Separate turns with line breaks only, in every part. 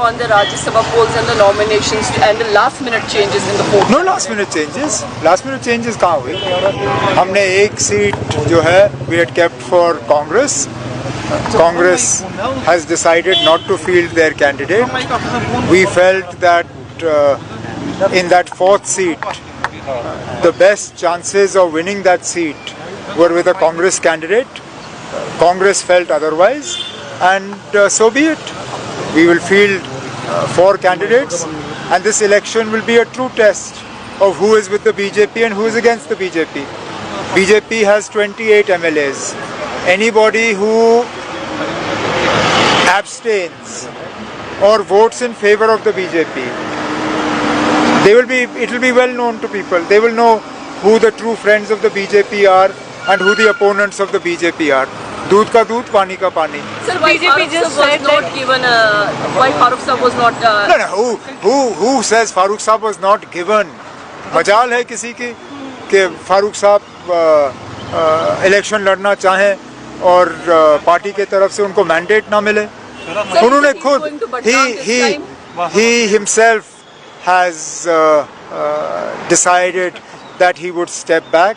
On the Rajya Sabha polls and the nominations and the last minute changes in the poll.
No last minute changes. Last minute changes कहाँ हुई? हमने एक seat जो है we had kept for Congress. Congress has decided not to field their candidate. We felt that in that fourth seat, the best chances of winning that seat were with a Congress candidate. Congress felt otherwise, and so be it. We will field 4 candidates, and this election will be a true test of who is with the BJP and who is against the BJP. BJP has 28 MLAs. Anybody who abstains or votes in favor of the BJP, it will be well known to people. They will know who the true friends of the BJP are and who the opponents of the BJP are. दूध का दूध, पानी का पानी.
Sir, why Farooq Saab was not given why Farooq Saab was not
No. Who says Farooq Saab was not given? मजाल है किसी की कि फारूक साहब इलेक्शन लड़ना चाहें और पार्टी के तरफ से उनको मैंडेट ना मिले. उन्होंने खुद he himself has decided that he would step back.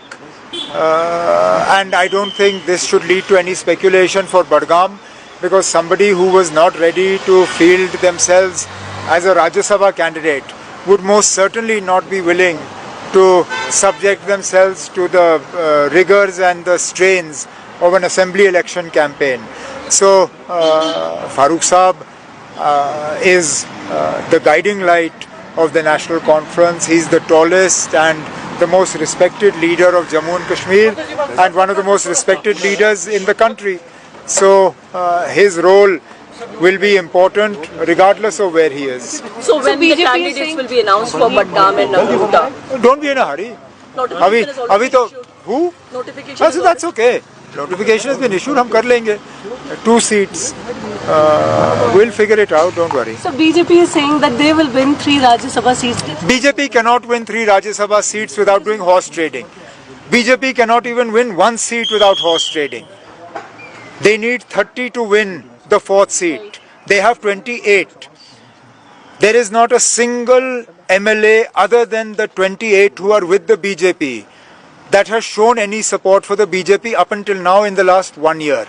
And I don't think this should lead to any speculation for Budgam, because somebody who was not ready to field themselves as a Rajya Sabha candidate would most certainly not be willing to subject themselves to the rigors and the strains of an assembly election campaign. So Farooq Saab is the guiding light of the National Conference. He's the tallest and the most respected leader of Jammu and Kashmir and one of the most respected leaders in the country. So his role will be important regardless of where he is.
So when the candidates will be announced for Budgam and Nagrota?
Don't be in a hurry.
Notification is already issued.
Who?
Notification is
That's okay. Notification has been issued. हम कर लेंगे. 2 seats. We'll figure it out. Don't worry.
So BJP is saying that they will win 3 Rajya Sabha seats.
BJP cannot win 3 Rajya Sabha seats without doing horse trading. BJP cannot even win 1 seat without horse trading. They need 30 to win the 4th seat. They have 28. There is not a single MLA other than the 28 who are with the BJP that has shown any support for the BJP up until now in the last 1 year.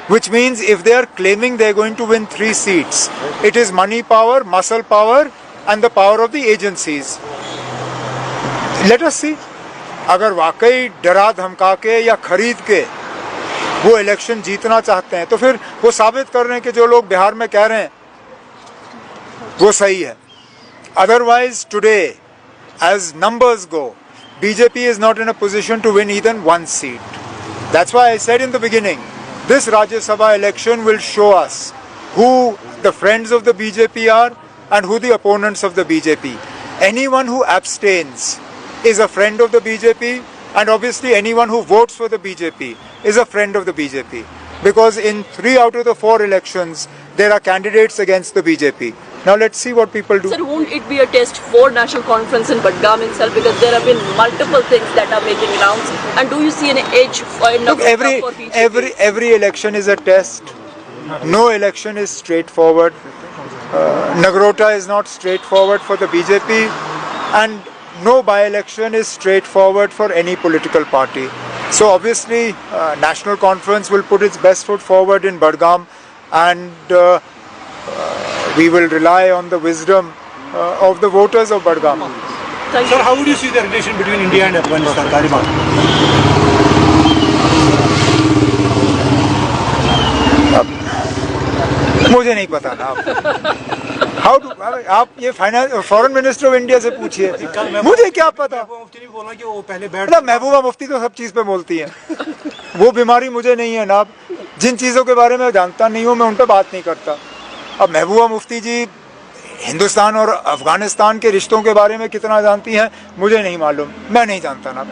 Which means if they are claiming they are going to win 3 seats, it is money power, muscle power and the power of the agencies. Let us see. अगर वाकई डरा धमका के या खरीद के वो election जीतना चाहते हैं तो फिर वो साबित कर रहे हैं कि जो लोग बिहार में कह रहे हैं वो सही है. Otherwise today, as numbers go, BJP is not in a position to win even 1 seat. That's why I said in the beginning, this Rajya Sabha election will show us who the friends of the BJP are and who the opponents of the BJP. Anyone who abstains is a friend of the BJP, and obviously anyone who votes for the BJP is a friend of the BJP. Because in 3 out of the 4 elections, there are candidates against the BJP. Now let's see what people do.
Sir, won't it be a test for National Conference in Budgam itself, because there have been multiple things that are making rounds, and do you see an edge for BJP?
Every election is a test. No election is straightforward. Nagrota is not straightforward for the BJP, and no by-election is straightforward for any political party. So obviously National Conference will put its best foot forward in Budgam, and we will rely on the wisdom of the voters of Budgam.
Sir, how would you see the relation between India and Afghanistan?
मुझे नहीं पता ना. आप ये foreign minister of India से पूछिए, मुझे क्या पता. महबूबा मुफ्ती तो सब चीज पे बोलती है. वो बीमारी मुझे नहीं है ना. जिन चीजों के बारे में जानता नहीं हूँ मैं उन पर बात नहीं करता. अब महबूबा मुफ्ती जी हिंदुस्तान और अफगानिस्तान के रिश्तों के बारे में कितना जानती हैं मुझे नहीं मालूम. मैं नहीं जानता ना.